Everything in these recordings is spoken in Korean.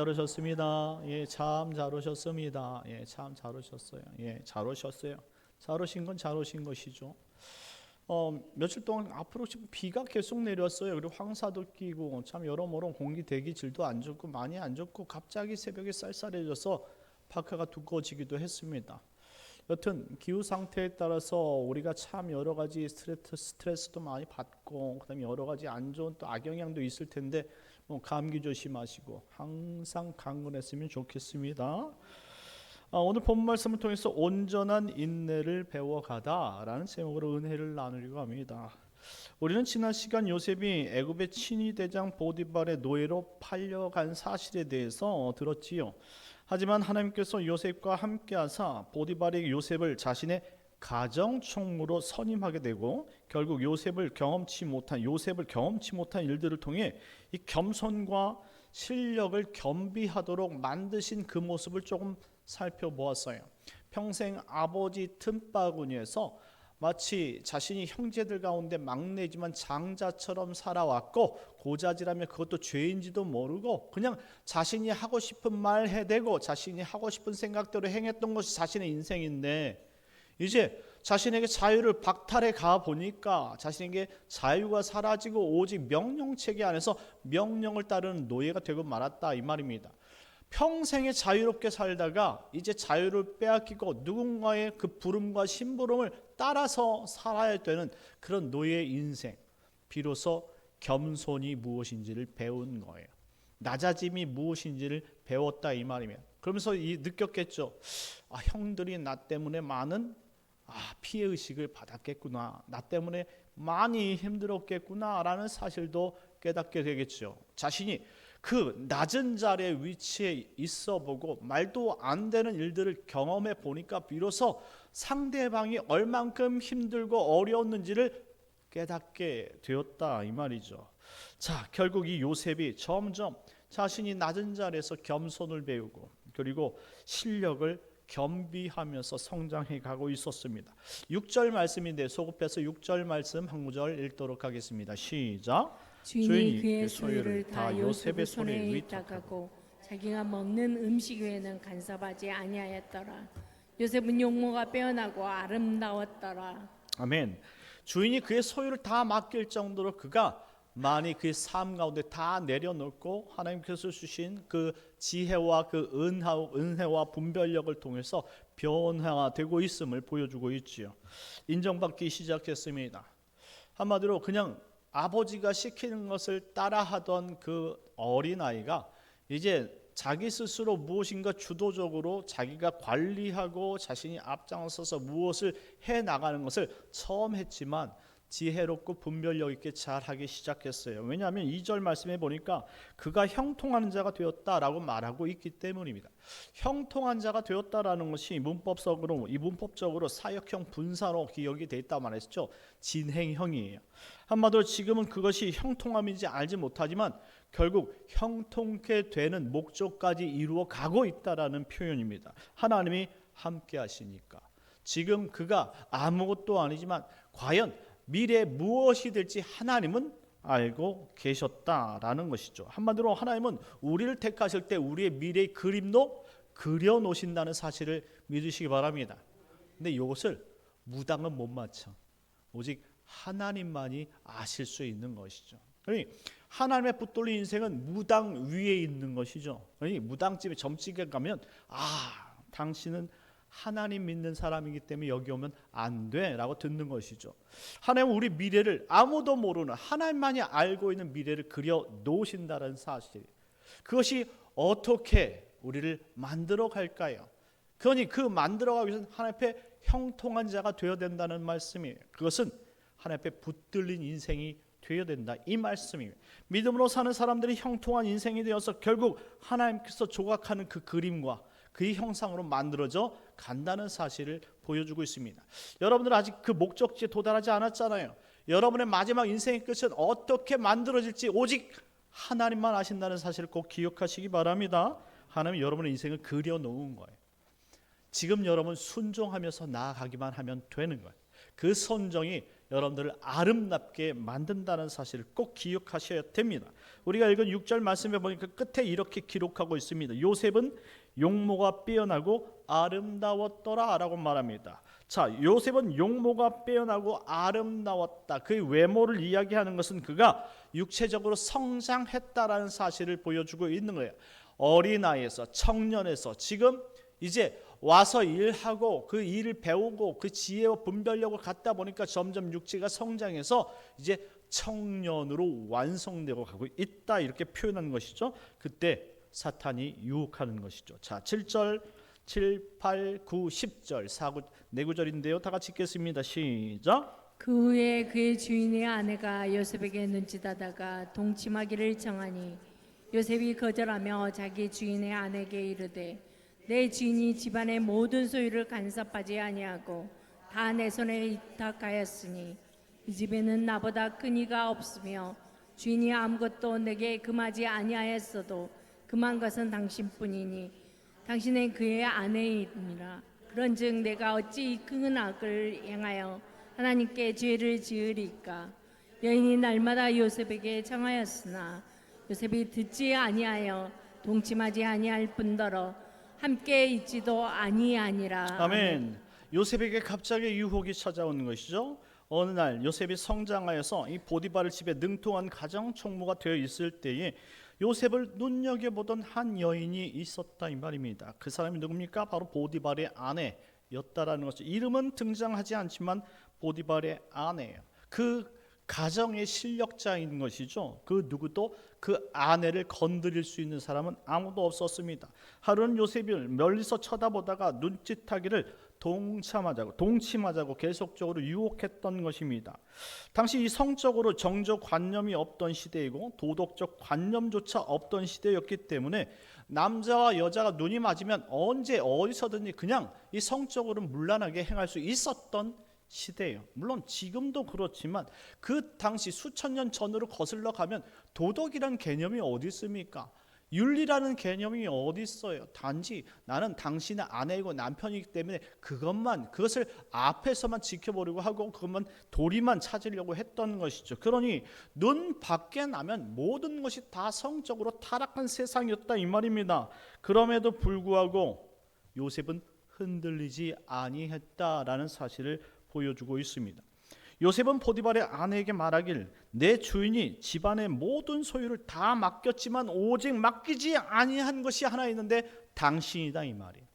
잘 오셨습니다. 예, 참 잘 오셨습니다. 예, 참 잘 오셨어요. 예, 잘 오셨어요. 잘 오신 건 잘 오신 것이죠. 며칠 동안 앞으로 지금 비가 계속 내렸어요. 그리고 황사도 끼고 참 여러모로 공기 대기질도 안 좋고 많이 안 좋고 갑자기 새벽에 쌀쌀해져서 파카가 두꺼워지기도 했습니다. 여튼 기후 상태에 따라서 우리가 참 여러 가지 스트레스도 많이 받고 그다음에 여러 가지 안 좋은 또 악영향도 있을 텐데 감기 조심하시고 항상 강건했으면 좋겠습니다. 오늘 본 말씀을 통해서 온전한 인내를 배워가다라는 제목으로 은혜를 나누려고 합니다. 우리는 지난 시간 요셉이 애굽의 친위 대장 보디발의 노예로 팔려간 사실에 대해서 들었지요. 하지만 하나님께서 요셉과 함께하사 보디발이 요셉을 자신의 가정 총무로 선임하게 되고 결국 요셉을 경험치 못한 일들을 통해 이 겸손과 실력을 겸비하도록 만드신 그 모습을 조금 살펴보았어요. 평생 아버지 틈바구니에서 마치 자신이 형제들 가운데 막내지만 장자처럼 살아왔고 고자질하며 그것도 죄인지도 모르고 그냥 자신이 하고 싶은 말 해대고 자신이 하고 싶은 생각대로 행했던 것이 자신의 인생인데 이제 자신에게 자유를 박탈해 가 보니까 자신에게 자유가 사라지고 오직 명령체계 안에서 명령을 따르는 노예가 되고 말았다 이 말입니다. 평생에 자유롭게 살다가 이제 자유를 빼앗기고 누군가의 그 부름과 심부름을 따라서 살아야 되는 그런 노예의 인생. 비로소 겸손이 무엇인지를 배운 거예요. 낮아짐이 무엇인지를 배웠다 이 말이면. 그러면서 느꼈겠죠. 형들이 나 때문에 많은 피해의식을 받았겠구나. 나 때문에 많이 힘들었겠구나 라는 사실도 깨닫게 되겠죠. 자신이 그 낮은 자리의 위치에 있어 보고 말도 안 되는 일들을 경험해 보니까 비로소 상대방이 얼만큼 힘들고 어려웠는지를 깨닫게 되었다 이 말이죠. 자, 결국 이 요셉이 점점 자신이 낮은 자리에서 겸손을 배우고 그리고 실력을 겸비하면서 성장해 가고 있었습니다. 6절 말씀인데 소급해서 6절 말씀 한 구절 읽도록 하겠습니다. 시작. 주인이 그의 소유를 다 요셉의 손에 위탁하고 자기가 먹는 음식 외에는 간섭하지 아니하였더라. 요셉은 용모가 빼어나고 아름다웠더라. 아멘. 주인이 그의 소유를 다 맡길 정도로 그가 많이 그의 삶 가운데 다 내려놓고 하나님께서 주신 그 지혜와 그 은혜와 분별력을 통해서 변화되고 있음을 보여주고 있지요. 인정받기 시작했습니다. 한마디로 그냥 아버지가 시키는 것을 따라하던 그 어린아이가 이제 자기 스스로 무엇인가 주도적으로 자기가 관리하고 자신이 앞장서서 무엇을 해나가는 것을 처음 했지만 지혜롭고 분별력 있게 잘하기 시작했어요. 왜냐하면 2절 말씀에 보니까 그가 형통하는 자가 되었다라고 말하고 있기 때문입니다. 형통한 자가 되었다라는 것이 문법적으로 사역형 분사로 기억이 돼 있다고 말했죠. 진행형이에요. 한마디로 지금은 그것이 형통함인지 알지 못하지만 결국 형통케 되는 목적까지 이루어 가고 있다라는 표현입니다. 하나님이 함께 하시니까 지금 그가 아무것도 아니지만 과연 미래에 무엇이 될지 하나님은 알고 계셨다라는 것이죠. 한마디로 하나님은 우리를 택하실 때 우리의 미래의 그림도 그려놓으신다는 사실을 믿으시기 바랍니다. 근데 이것을 무당은 못 맞춰. 오직 하나님만이 아실 수 있는 것이죠. 하나님의 붙들린 인생은 무당 위에 있는 것이죠. 무당집에 점집에 가면 당신은 하나님 믿는 사람이기 때문에 여기 오면 안 돼 라고 듣는 것이죠. 하나님은 우리 미래를 아무도 모르는 하나님만이 알고 있는 미래를 그려 놓으신다는 사실, 그것이 어떻게 우리를 만들어 갈까요? 그러니 그 만들어가기 위해서는 하나님 앞에 형통한 자가 되어야 된다는 말씀이에요. 그것은 하나님 앞에 붙들린 인생이 되어야 된다 이 말씀이에요. 믿음으로 사는 사람들이 형통한 인생이 되어서 결국 하나님께서 조각하는 그 그림과 그의 형상으로 만들어져 간다는 사실을 보여주고 있습니다. 여러분들 아직 그 목적지에 도달하지 않았잖아요. 여러분의 마지막 인생의 끝은 어떻게 만들어질지 오직 하나님만 아신다는 사실을 꼭 기억하시기 바랍니다. 하나님은 여러분의 인생을 그려놓은 거예요. 지금 여러분 순종하면서 나아가기만 하면 되는 거예요. 그 선정이 여러분들을 아름답게 만든다는 사실을 꼭 기억하셔야 됩니다. 우리가 읽은 6절 말씀에 보니까 끝에 이렇게 기록하고 있습니다. 요셉은 용모가 빼어나고 아름다웠더라 라고 말합니다. 자, 요셉은 용모가 빼어나고 아름다웠다. 그의 외모를 이야기하는 것은 그가 육체적으로 성장했다라는 사실을 보여주고 있는 거예요. 어린아이에서 청년에서 지금 이제 와서 일하고 그 일을 배우고 그 지혜와 분별력을 갖다 보니까 점점 육체가 성장해서 이제 청년으로 완성되고 가고 있다, 이렇게 표현하는 것이죠. 그때 사탄이 유혹하는 것이죠. 자, 7절, 7, 8, 9, 10절, 4, 9, 4구절인데요. 다 같이 읽겠습니다. 시작. 그 후에 그의 주인의 아내가 요셉에게 눈짓하다가 동침하기를 정하니 요셉이 거절하며 자기 주인의 아내에게 이르되 내 주인이 집안의 모든 소유를 간섭하지 아니하고 다 내 손에 위탁하였으니 이 집에는 나보다 큰 이가 없으며 주인이 아무것도 내게 금하지 아니하였어도 금한 것은 당신뿐이니 당신은 그의 아내이니라. 그런즉 내가 어찌 큰 악을 행하여 하나님께 죄를 지으리까. 여인이 날마다 요셉에게 청하였으나 요셉이 듣지 아니하여 동침하지 아니할 뿐더러 함께 있지도 아니하니라. 아멘. 요셉에게 갑자기 유혹이 찾아오는 것이죠. 어느 날 요셉이 성장하여서 이 보디발의 집에 능통한 가정 총무가 되어 있을 때에 요셉을 눈여겨보던 한 여인이 있었다 이 말입니다. 그 사람이 누굽니까? 바로 보디발의 아내였다라는 것이죠. 이름은 등장하지 않지만 보디발의 아내예요. 그 가정의 실력자인 것이죠. 그 누구도 그 아내를 건드릴 수 있는 사람은 아무도 없었습니다. 하루는 요셉이 멀리서 쳐다보다가 눈짓하기를 동침하자고 계속적으로 유혹했던 것입니다. 당시 이 성적으로 정조관념이 없던 시대이고 도덕적 관념조차 없던 시대였기 때문에 남자와 여자가 눈이 맞으면 언제 어디서든지 그냥 이 성적으로 문란하게 행할 수 있었던 시대예요. 물론 지금도 그렇지만 그 당시 수천 년 전으로 거슬러 가면 도덕이란 개념이 어디 있습니까? 윤리라는 개념이 어디 있어요? 단지 나는 당신의 아내이고 남편이기 때문에 그것을 앞에서만 지켜보려고 하고 그것만 도리만 찾으려고 했던 것이죠. 그러니 눈 밖에 나면 모든 것이 다 성적으로 타락한 세상이었다 이 말입니다. 그럼에도 불구하고 요셉은 흔들리지 아니했다라는 사실을 보여주고 있습니다. 요셉은 포디발의 아내에게 말하길 내 주인이 집안의 모든 소유를 다 맡겼지만 오직 맡기지 아니한 것이 하나 있는데 당신이다 이 말이에요.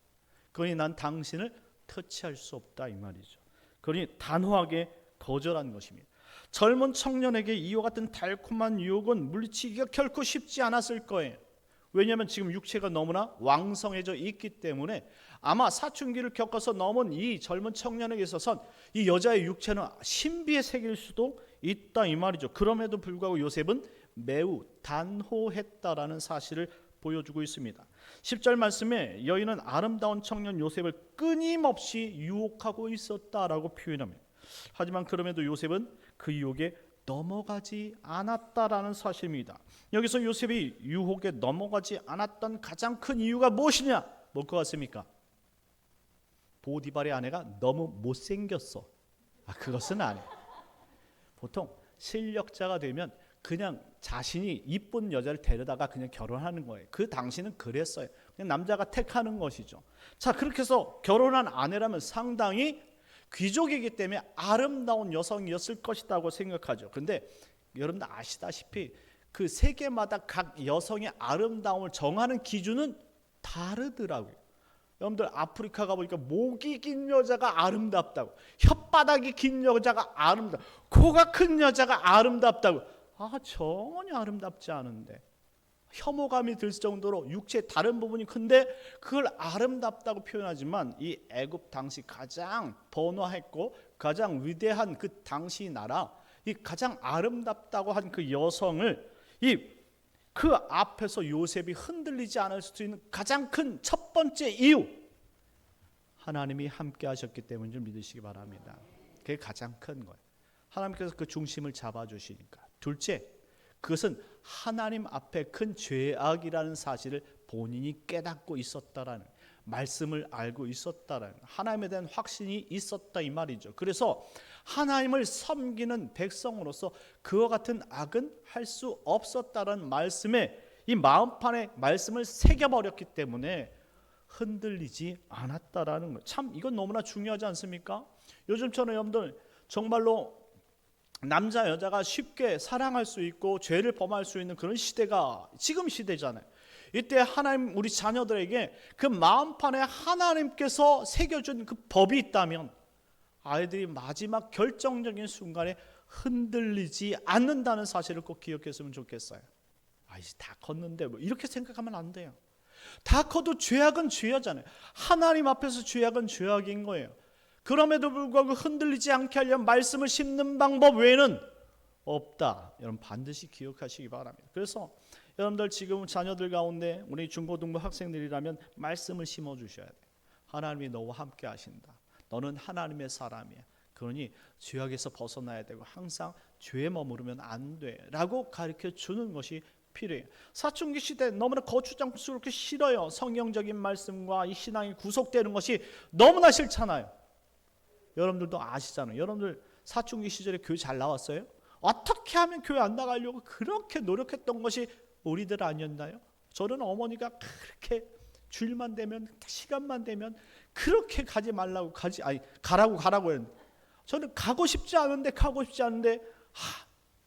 그러니 난 당신을 터치할 수 없다 이 말이죠. 그러니 단호하게 거절한 것입니다. 젊은 청년에게 이와 같은 달콤한 유혹은 물리치기가 결코 쉽지 않았을 거예요. 왜냐하면 지금 육체가 너무나 왕성해져 있기 때문에 아마 사춘기를 겪어서 넘은 이 젊은 청년에게 있어서는 이 여자의 육체는 신비의 세계일 수도 있다 이 말이죠. 그럼에도 불구하고 요셉은 매우 단호했다라는 사실을 보여주고 있습니다. 10절 말씀에 여인은 아름다운 청년 요셉을 끊임없이 유혹하고 있었다라고 표현합니다. 하지만 그럼에도 요셉은 그 유혹에 넘어가지 않았다라는 사실입니다. 여기서 요셉이 유혹에 넘어가지 않았던 가장 큰 이유가 무엇이냐? 뭘 것 같습니까? 보디발의 아내가 너무 못생겼어. 그것은 아니에요. 보통 실력자가 되면 그냥 자신이 이쁜 여자를 데려다가 그냥 결혼하는 거예요. 그 당시는 그랬어요. 그냥 남자가 택하는 것이죠. 자, 그렇게 해서 결혼한 아내라면 상당히 귀족이기 때문에 아름다운 여성이었을 것이라고 생각하죠. 근데 여러분들 아시다시피 그 세계마다 각 여성의 아름다움을 정하는 기준은 다르더라고요. 여러분들 아프리카 가보니까 목이 긴 여자가 아름답다고, 혓바닥이 긴 여자가 아름답다고, 코가 큰 여자가 아름답다고. 전혀 아름답지 않은데 혐오감이 들 정도로 육체의 다른 부분이 큰데 그걸 아름답다고 표현하지만 이 애굽 당시 가장 번화했고 가장 위대한 그 당시 나라, 이 가장 아름답다고 한 그 여성을 그 앞에서 요셉이 흔들리지 않을 수 있는 가장 큰 첫 번째 이유, 하나님이 함께 하셨기 때문인 줄 믿으시기 바랍니다. 그게 가장 큰 거예요. 하나님께서 그 중심을 잡아주시니까. 둘째, 그것은 하나님 앞에 큰 죄악이라는 사실을 본인이 깨닫고 있었다라는, 말씀을 알고 있었다라는, 하나님에 대한 확신이 있었다 이 말이죠. 그래서 하나님을 섬기는 백성으로서 그와 같은 악은 할 수 없었다는 말씀에 이 마음판에 말씀을 새겨버렸기 때문에 흔들리지 않았다라는 거. 참 이건 너무나 중요하지 않습니까? 요즘처럼 여러분들 정말로 남자 여자가 쉽게 사랑할 수 있고 죄를 범할 수 있는 그런 시대가 지금 시대잖아요. 이때 하나님 우리 자녀들에게 그 마음판에 하나님께서 새겨준 그 법이 있다면 아이들이 마지막 결정적인 순간에 흔들리지 않는다는 사실을 꼭 기억했으면 좋겠어요. 이제 다 컸는데 뭐 이렇게 생각하면 안 돼요. 다 커도 죄악은 죄악이잖아요. 하나님 앞에서 죄악은 죄악인 거예요. 그럼에도 불구하고 흔들리지 않게 하려면 말씀을 심는 방법 외에는 없다. 여러분 반드시 기억하시기 바랍니다. 그래서 여러분들 지금 자녀들 가운데 우리 중고등부 학생들이라면 말씀을 심어주셔야 돼요. 하나님이 너와 함께 하신다. 너는 하나님의 사람이야. 그러니 죄악에서 벗어나야 되고 항상 죄에 머무르면 안 돼 라고 가르쳐 주는 것이 필요해요. 사춘기 시대 너무나 거추장스럽게 싫어요. 성경적인 말씀과 이 신앙이 구속되는 것이 너무나 싫잖아요. 여러분들도 아시잖아요. 여러분들 사춘기 시절에 교회 잘 나왔어요? 어떻게 하면 교회 안 나가려고 그렇게 노력했던 것이 우리들 아니었나요? 저는 어머니가 그렇게 주일만 되면 시간만 되면 그렇게 가지 말라고 가라고 했는데 저는 가고 싶지 않은데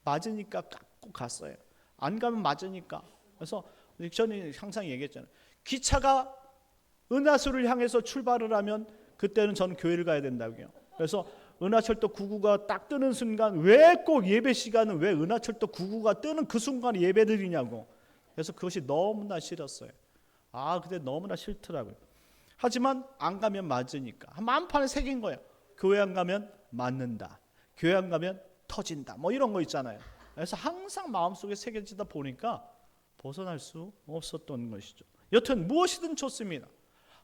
맞으니까 꼭 갔어요. 안 가면 맞으니까. 그래서 저는 항상 얘기했잖아요. 기차가 은하수를 향해서 출발을 하면 그때는 저는 교회를 가야 된다고요. 그래서 은하철도 99가 딱 뜨는 순간 왜 꼭 예배 시간은 왜 은하철도 99가 뜨는 그 순간에 예배 드리냐고. 그래서 그것이 너무나 싫었어요. 근데 너무나 싫더라고요. 하지만 안 가면 맞으니까 마음판에 새긴 거예요. 교회 안 가면 맞는다. 교회 안 가면 터진다. 뭐 이런 거 있잖아요. 그래서 항상 마음속에 새겨지다 보니까 벗어날 수 없었던 것이죠. 여튼 무엇이든 좋습니다.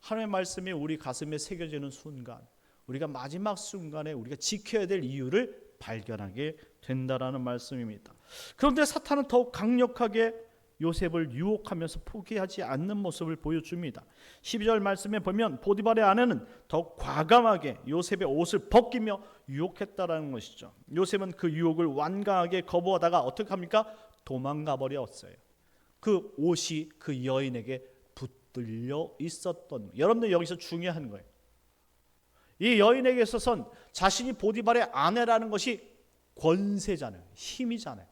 하나님의 말씀이 우리 가슴에 새겨지는 순간, 우리가 마지막 순간에 우리가 지켜야 될 이유를 발견하게 된다라는 말씀입니다. 그런데 사탄은 더욱 강력하게 요셉을 유혹하면서 포기하지 않는 모습을 보여줍니다. 12절 말씀에 보면 보디발의 아내는 더욱 과감하게 요셉의 옷을 벗기며 유혹했다라는 것이죠. 요셉은 그 유혹을 완강하게 거부하다가 어떻게 합니까? 도망가 버렸어요. 그 옷이 그 여인에게 붙들려 있었던, 여러분들 여기서 중요한 거예요. 이 여인에게 있어서는 자신이 보디발의 아내라는 것이 권세잖아요. 힘이잖아요.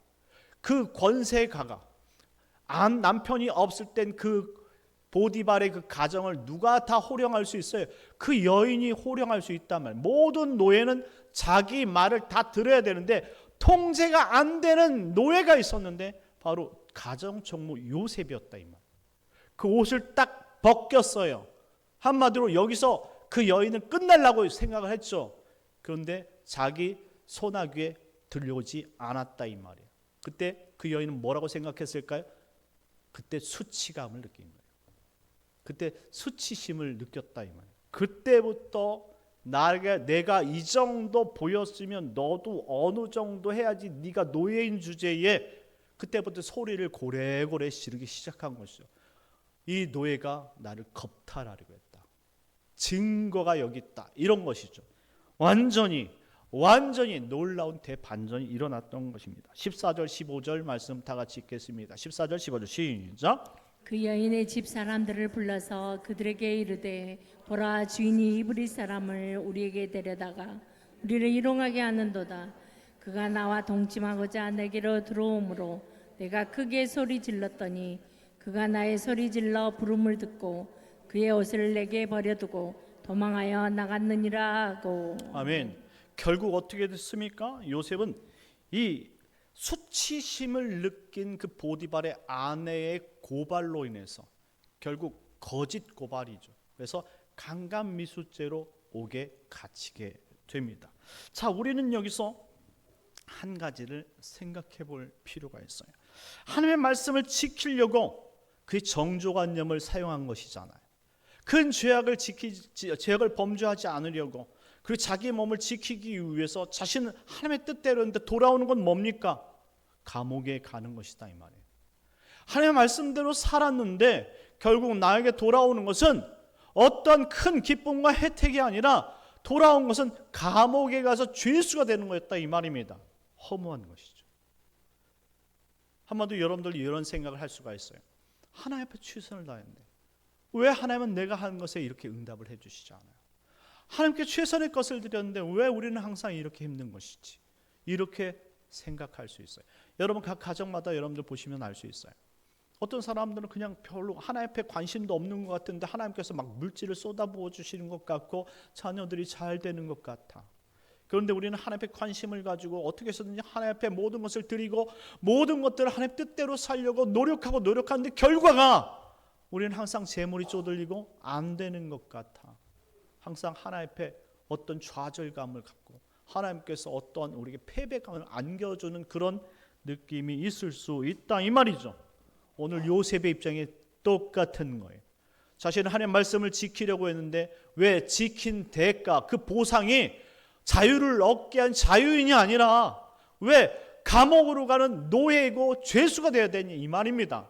그 권세가가 남편이 없을 땐 그 보디발의 그 가정을 누가 다 호령할 수 있어요? 그 여인이 호령할 수 있단 말이에요. 모든 노예는 자기 말을 다 들어야 되는데 통제가 안 되는 노예가 있었는데 바로 가정총무 요셉이었다 이 말. 그 옷을 딱 벗겼어요. 한마디로 여기서 그 여인은 끝내려고 생각을 했죠. 그런데 자기 소나귀에 들려오지 않았다 이 말이에요. 그때 그 여인은 뭐라고 생각했을까요? 그때 수치감을 느낀 거예요. 그때 수치심을 느꼈다 이 말이에요. 그때부터 내가 이 정도 보였으면 너도 어느 정도 해야지 네가 노예인 주제에 그때부터 소리를 고래고래 지르기 시작한 것이죠. 이 노예가 나를 겁탈하려고 했다. 증거가 여기 있다. 이런 것이죠. 완전히 놀라운 대반전이 일어났던 것입니다. 14절 15절 말씀 다 같이 읽겠습니다. 14절 15절 시작. 그 여인의 집 사람들을 불러서 그들에게 이르되 보라 주인이 이브리 사람을 우리에게 데려다가 우리를 일용하게 하는도다. 그가 나와 동침하고자 내게로 들어오므로 내가 크게 소리 질렀더니 그가 나의 소리 질러 부름을 듣고 그의 옷을 내게 버려두고 도망하여 나갔느니라 하고. 아멘. 결국 어떻게 됐습니까? 요셉은 이 수치심을 느낀 그 보디발의 아내의 고발로 인해서 결국 거짓 고발이죠. 그래서 강간미수죄로 옥에 갇히게 됩니다. 자, 우리는 여기서 한 가지를 생각해 볼 필요가 있어요. 하나님의 말씀을 지키려고 그의 정조관념을 사용한 것이잖아요. 큰 죄악을 범죄하지 않으려고 그리고 자기의 몸을 지키기 위해서 자신은 하나님의 뜻대로 했는데 돌아오는 건 뭡니까? 감옥에 가는 것이다 이 말이에요. 하나님의 말씀대로 살았는데 결국 나에게 돌아오는 것은 어떤 큰 기쁨과 혜택이 아니라 돌아온 것은 감옥에 가서 죄수가 되는 거였다 이 말입니다. 허무한 것이죠. 한마디로 여러분들 이런 생각을 할 수가 있어요. 하나님 앞에 최선을 다했는데 왜 하나님은 내가 하는 것에 이렇게 응답을 해주시지 않아요? 하나님께 최선의 것을 드렸는데 왜 우리는 항상 이렇게 힘든 것이지? 이렇게 생각할 수 있어요. 여러분 각 가정마다 여러분들 보시면 알 수 있어요. 어떤 사람들은 그냥 별로 하나님 앞에 관심도 없는 것 같은데 하나님께서 막 물질을 쏟아부어 주시는 것 같고 자녀들이 잘 되는 것 같아. 그런데 우리는 하나님 앞에 관심을 가지고 어떻게 해서든지 하나님 앞에 모든 것을 드리고 모든 것들을 하나님 뜻대로 살려고 노력하는데 결과가 우리는 항상 재물이 쪼들리고 안 되는 것 같아. 항상 하나님 앞에 어떤 좌절감을 갖고 하나님께서 어떤 우리에게 패배감을 안겨주는 그런 느낌이 있을 수 있다 이 말이죠. 오늘 요셉의 입장이 똑같은 거예요. 자신은 하나님의 말씀을 지키려고 했는데 왜 지킨 대가 그 보상이 자유를 얻게 한 자유인이 아니라 왜 감옥으로 가는 노예이고 죄수가 되어야 되니 이 말입니다.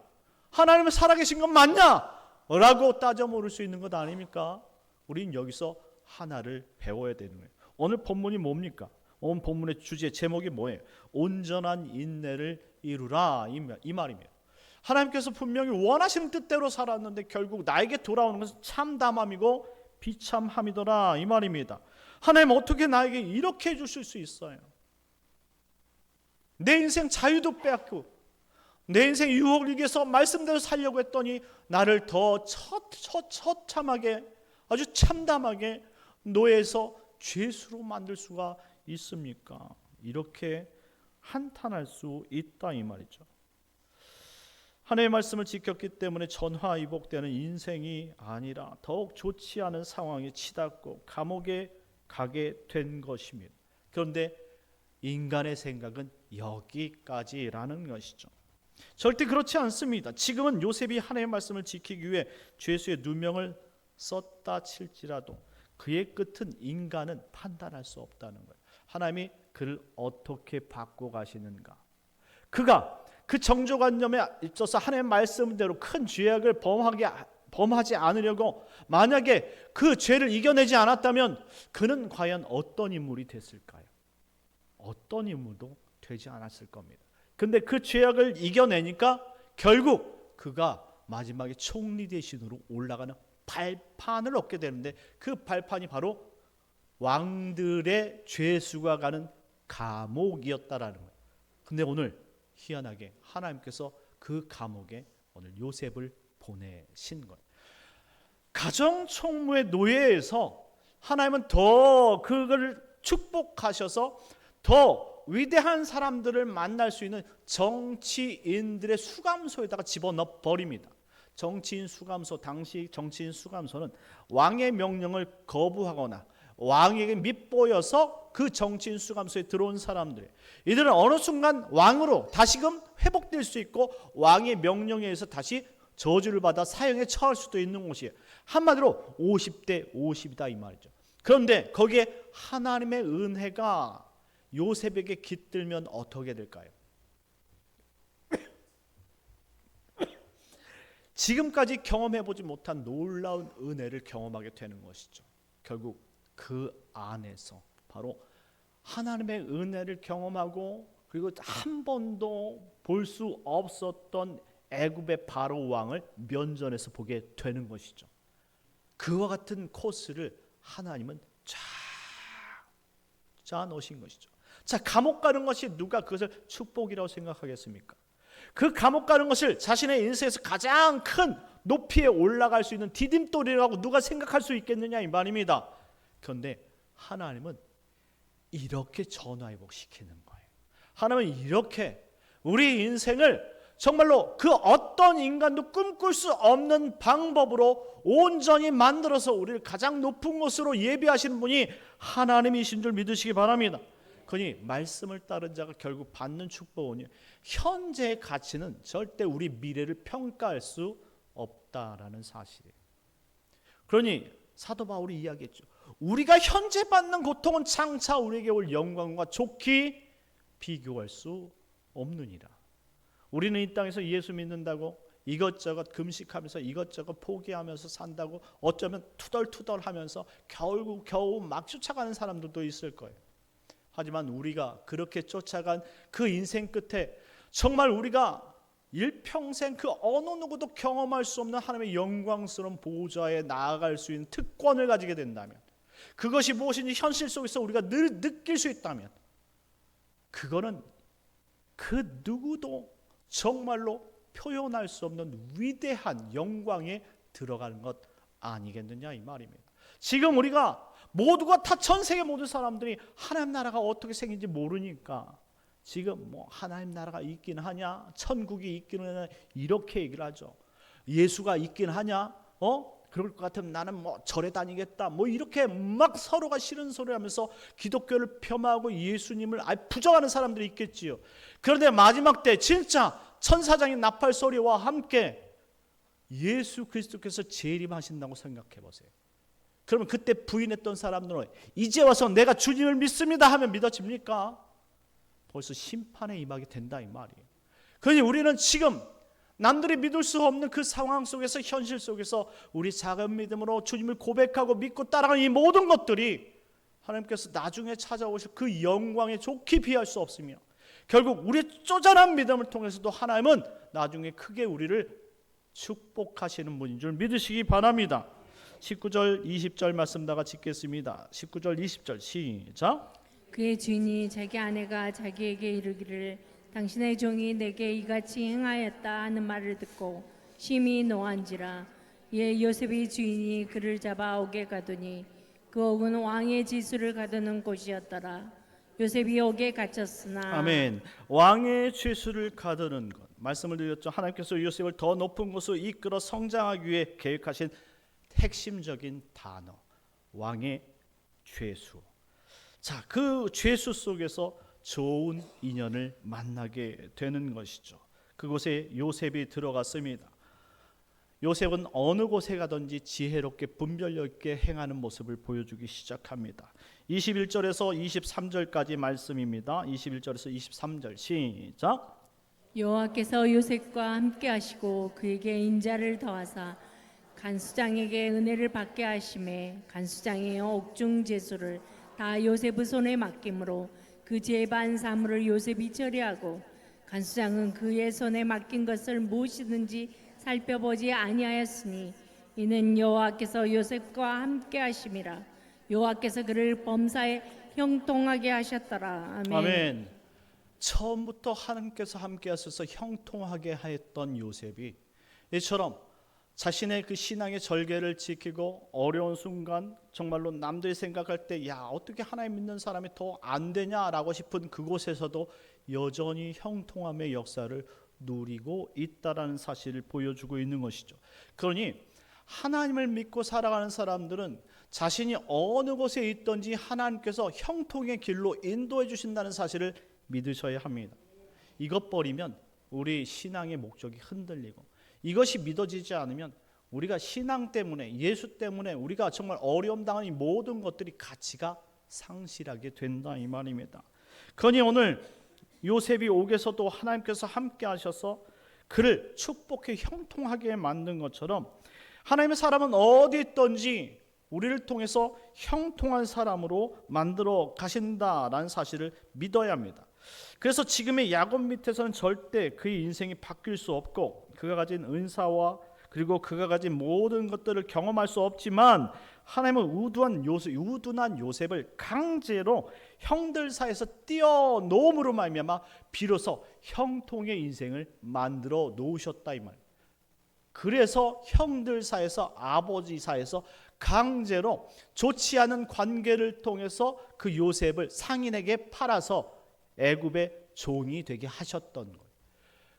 하나님은 살아계신 건 맞냐? 라고 따져 물을 수 있는 것 아닙니까? 우린 여기서 하나를 배워야 되는 거예요. 오늘 본문이 뭡니까? 오늘 본문의 주제 제목이 뭐예요? 온전한 인내를 이루라 이 말입니다. 하나님께서 분명히 원하시는 뜻대로 살았는데 결국 나에게 돌아오는 것은 참담함이고 비참함이더라 이 말입니다. 하나님 어떻게 나에게 이렇게 해주실 수 있어요? 내 인생 자유도 빼앗고 내 인생 유혹을 이겨서 말씀대로 살려고 했더니 나를 더 처참하게 아주 참담하게 노예에서 죄수로 만들 수가 있습니까? 이렇게 한탄할 수 있다 이 말이죠. 하나님의 말씀을 지켰기 때문에 전화위복되는 인생이 아니라 더욱 좋지 않은 상황에 치닫고 감옥에 가게 된 것입니다. 그런데 인간의 생각은 여기까지라는 것이죠. 절대 그렇지 않습니다. 지금은 요셉이 하나님의 말씀을 지키기 위해 죄수의 누명을 썼다 칠지라도 그의 끝은 인간은 판단할 수 없다는 거예요. 하나님이 그를 어떻게 바꿔 가시는가? 그가 그 정조관념에 있어서 하나님의 말씀대로 큰 죄악을 범하지 않으려고 만약에 그 죄를 이겨내지 않았다면 그는 과연 어떤 인물이 됐을까요? 어떤 인물도 되지 않았을 겁니다. 근데 그 죄악을 이겨내니까 결국 그가 마지막에 총리 대신으로 올라가는 발판을 얻게 되는데 그 발판이 바로 왕들의 죄수가 가는 감옥이었다라는 거예요. 근데 오늘 희한하게 하나님께서 그 감옥에 오늘 요셉을 보내신 거예요. 가정총무의 노예에서 하나님은 더 그걸 축복하셔서 더 위대한 사람들을 만날 수 있는 정치인들의 수감소에다가 집어넣어 버립니다. 정치인 수감소, 당시 정치인 수감소는 왕의 명령을 거부하거나 왕에게 밉보여서 그 정치인 수감소에 들어온 사람들, 이들은 어느 순간 왕으로 다시금 회복될 수 있고 왕의 명령에 의해서 다시 저주를 받아 사형에 처할 수도 있는 곳이에요. 한마디로 50대 50이다 이 말이죠. 그런데 거기에 하나님의 은혜가 요셉에게 깃들면 어떻게 될까요? 지금까지 경험해보지 못한 놀라운 은혜를 경험하게 되는 것이죠. 결국 그 안에서 바로 하나님의 은혜를 경험하고 그리고 한 번도 볼 수 없었던 애굽의 바로 왕을 면전에서 보게 되는 것이죠. 그와 같은 코스를 하나님은 쫙 짜놓으신 것이죠. 자, 감옥 가는 것이 누가 그것을 축복이라고 생각하겠습니까? 그 감옥 가는 것을 자신의 인생에서 가장 큰 높이에 올라갈 수 있는 디딤돌이라고 누가 생각할 수 있겠느냐 이 말입니다. 그런데 하나님은 이렇게 전화위복시키는 거예요. 하나님은 이렇게 우리 인생을 정말로 그 어떤 인간도 꿈꿀 수 없는 방법으로 온전히 만들어서 우리를 가장 높은 곳으로 예비하시는 분이 하나님이신 줄 믿으시기 바랍니다. 그러니 말씀을 따른 자가 결국 받는 축복은 현재의 가치는 절대 우리 미래를 평가할 수 없다라는 사실이에요. 그러니 사도 바울이 이야기했죠. 우리가 현재 받는 고통은 장차 우리에게 올 영광과 좋게 비교할 수 없느니라. 우리는 이 땅에서 예수 믿는다고 이것저것 금식하면서 이것저것 포기하면서 산다고 어쩌면 투덜투덜하면서 겨우 막 쫓아가는 사람들도 있을 거예요. 하지만 우리가 그렇게 쫓아간 그 인생 끝에 정말 우리가 일평생 그 어느 누구도 경험할 수 없는 하나님의 영광스러운 보좌에 나아갈 수 있는 특권을 가지게 된다면, 그것이 무엇인지 현실 속에서 우리가 늘 느낄 수 있다면, 그거는 그 누구도 정말로 표현할 수 없는 위대한 영광에 들어가는 것 아니겠느냐 이 말입니다. 지금 우리가 모두가 다 전 세계 모든 사람들이 하나님 나라가 어떻게 생긴지 모르니까 지금 뭐 하나님 나라가 있긴 하냐, 천국이 있긴 하냐 이렇게 얘기를 하죠. 예수가 있긴 하냐, 그럴 것 같으면 나는 뭐 절에 다니겠다, 뭐 이렇게 막 서로가 싫은 소리 하면서 기독교를 폄하하고 예수님을 부정하는 사람들이 있겠지요. 그런데 마지막 때 진짜 천사장의 나팔 소리와 함께 예수 그리스도께서 재림하신다고 생각해 보세요. 그러면 그때 부인했던 사람들은 이제 와서 내가 주님을 믿습니다 하면 믿어집니까? 벌써 심판에 임하게 된다 이 말이에요. 그러니 우리는 지금 남들이 믿을 수 없는 그 상황 속에서, 현실 속에서 우리 작은 믿음으로 주님을 고백하고 믿고 따라가는 이 모든 것들이 하나님께서 나중에 찾아오실 그 영광에 좋게 비할 수 없으며, 결국 우리의 쪼잔한 믿음을 통해서도 하나님은 나중에 크게 우리를 축복하시는 분인 줄 믿으시기 바랍니다. 19절 20절 말씀 다 같이 읽겠습니다. 19절 20절 시작. 그의 주인이 자기 아내가 자기에게 이르기를 당신의 종이 내게 이같이 행하였다 하는 말을 듣고 심히 노한지라. 이에 요셉이 주인이 그를 잡아 옥에 가두니 그 옥은 왕의 지수를 가두는 곳이었더라. 요셉이 옥에 갇혔으나 아멘. 왕의 죄수를 가두는 것, 말씀을 드렸죠. 하나님께서 요셉을 더 높은 곳으로 이끌어 성장하기 위해 계획하신 핵심적인 단어, 왕의 죄수. 자, 그 죄수 속에서 좋은 인연을 만나게 되는 것이죠. 그곳에 요셉이 들어갔습니다. 요셉은 어느 곳에 가든지 지혜롭게 분별력 있게 행하는 모습을 보여주기 시작합니다. 21절에서 23절까지 말씀입니다. 21절에서 23절 시작. 여호와께서 요셉과 함께 하시고 그에게 인자를 더하사 간수장에게 은혜를 받게 하심에 간수장의 옥중 제수를 다 요셉의 손에 맡김으로 그 제반 사물을 요셉이 처리하고 간수장은 그의 손에 맡긴 것을 무엇이든지 살펴보지 아니하였으니 이는 여호와께서 요셉과 함께 하심이라. 여호와께서 그를 범사에 형통하게 하셨더라. 아멘. 아멘. 처음부터 하나님께서 함께 하셔서 형통하게 하였던 요셉이 이처럼 자신의 그 신앙의 절개를 지키고 어려운 순간 정말로 남들이 생각할 때 야 어떻게 하나님 믿는 사람이 더 안 되냐라고 싶은 그곳에서도 여전히 형통함의 역사를 누리고 있다라는 사실을 보여주고 있는 것이죠. 그러니 하나님을 믿고 살아가는 사람들은 자신이 어느 곳에 있든지 하나님께서 형통의 길로 인도해 주신다는 사실을 믿으셔야 합니다. 이것 버리면 우리 신앙의 목적이 흔들리고, 이것이 믿어지지 않으면 우리가 신앙 때문에, 예수 때문에 우리가 정말 어려움 당하는 이 모든 것들이 가치가 상실하게 된다 이 말입니다. 그러니 오늘 요셉이 옥에서도 하나님께서 함께 하셔서 그를 축복해 형통하게 만든 것처럼 하나님의 사람은 어디 있든지 우리를 통해서 형통한 사람으로 만들어 가신다라는 사실을 믿어야 합니다. 그래서 지금의 야곱 밑에서는 절대 그의 인생이 바뀔 수 없고 그가 가진 은사와 그리고 그가 가진 모든 것들을 경험할 수 없지만 하나님은 우둔한 요셉을 강제로 형들 사이에서 띄어놓음으로 말미암아 비로소 형통의 인생을 만들어 놓으셨다 이 말. 그래서 형들 사이에서, 아버지 사이에서 강제로 좋지 않은 관계를 통해서 그 요셉을 상인에게 팔아서 애굽의 종이 되게 하셨던 거예요.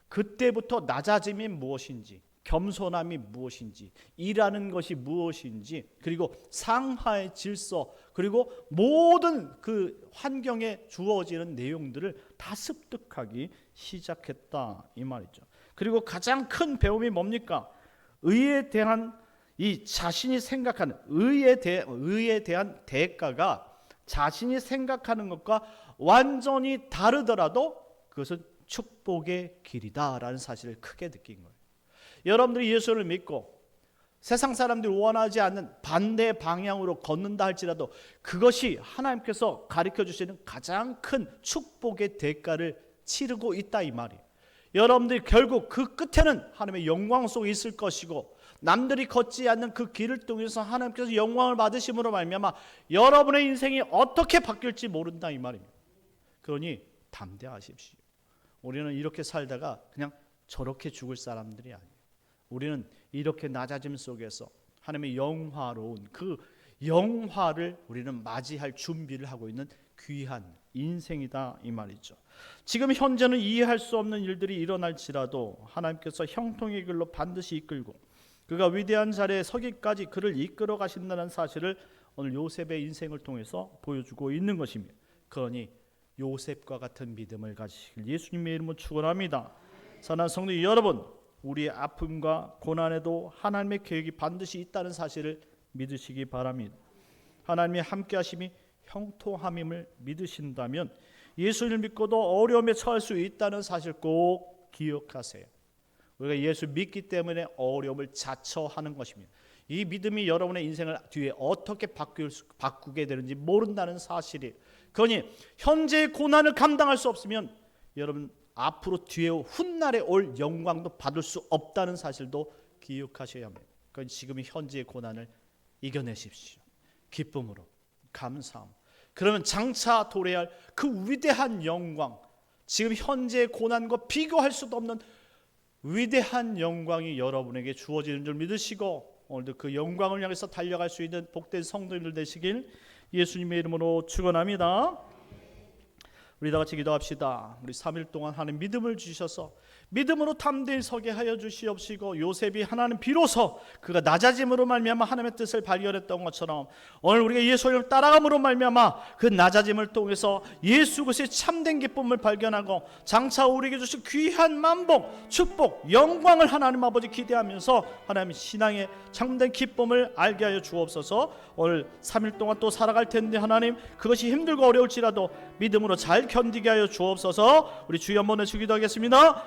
그때부터 낮아짐이 무엇인지, 겸손함이 무엇인지, 일하는 것이 무엇인지, 그리고 상하의 질서, 그리고 모든 그 환경에 주어지는 내용들을 다 습득하기 시작했다 이 말이죠. 그리고 가장 큰 배움이 뭡니까? 의에 대한 이 자신이 생각하는 의에 대한 대가가 자신이 생각하는 것과 완전히 다르더라도 그것은 축복의 길이다라는 사실을 크게 느낀 거예요. 여러분들이 예수를 믿고 세상 사람들이 원하지 않는 반대 방향으로 걷는다 할지라도 그것이 하나님께서 가르쳐 주시는 가장 큰 축복의 대가를 치르고 있다 이 말이에요. 여러분들이 결국 그 끝에는 하나님의 영광 속에 있을 것이고 남들이 걷지 않는 그 길을 통해서 하나님께서 영광을 받으심으로 말미암아 여러분의 인생이 어떻게 바뀔지 모른다 이 말입니다. 그러니 담대하십시오. 우리는 이렇게 살다가 그냥 저렇게 죽을 사람들이 아니에요. 우리는 이렇게 낮아짐 속에서 하나님의 영화로운 그 영화를 우리는 맞이할 준비를 하고 있는 귀한 인생이다 이 말이죠. 지금 현재는 이해할 수 없는 일들이 일어날지라도 하나님께서 형통의 길로 반드시 이끌고 그가 위대한 자리에 서기까지 그를 이끌어 가신다는 사실을 오늘 요셉의 인생을 통해서 보여주고 있는 것입니다. 그러니 요셉과 같은 믿음을 가지시길 예수님의 이름으로 축원합니다. 사랑하는 성도 여러분, 우리의 아픔과 고난에도 하나님의 계획이 반드시 있다는 사실을 믿으시기 바랍니다. 하나님의 함께하심이 형통함임을 믿으신다면 예수를 믿고도 어려움에 처할 수 있다는 사실 꼭 기억하세요. 우리가 예수 믿기 때문에 어려움을 자처하는 것입니다. 이 믿음이 여러분의 인생을 뒤에 어떻게 바꾸게 되는지 모른다는 사실이. 그러니 현재의 고난을 감당할 수 없으면 여러분 앞으로 뒤에 훗날에 올 영광도 받을 수 없다는 사실도 기억하셔야 합니다. 그러니 지금 현재의 고난을 이겨내십시오. 기쁨으로, 감사함. 그러면 장차 도래할 그 위대한 영광, 지금 현재의 고난과 비교할 수도 없는 위대한 영광이 여러분에게 주어지는 줄 믿으시고 오늘도 그 영광을 향해서 달려갈 수 있는 복된 성도님들 되시길 예수님의 이름으로 축원합니다. 우리 다 같이 기도합시다. 우리 3일 동안 하나님 믿음을 주셔서 믿음으로 담대히 서게 하여 주시옵시고 요셉이 하나님 비로소 그가 낮아짐으로 말미암아 하나님의 뜻을 발견했던 것처럼 오늘 우리가 예수를 따라감으로 말미암아 그 낮아짐을 통해서 예수 그리스도의 참된 기쁨을 발견하고 장차 우리에게 주신 귀한 만복, 축복, 영광을 하나님 아버지 기대하면서 하나님 신앙의 참된 기쁨을 알게 하여 주옵소서. 오늘 3일 동안 또 살아갈 텐데 하나님 그것이 힘들고 어려울지라도 믿음으로 잘 견디게 하여 주옵소서. 우리 주여 한번 외치기도 하겠습니다.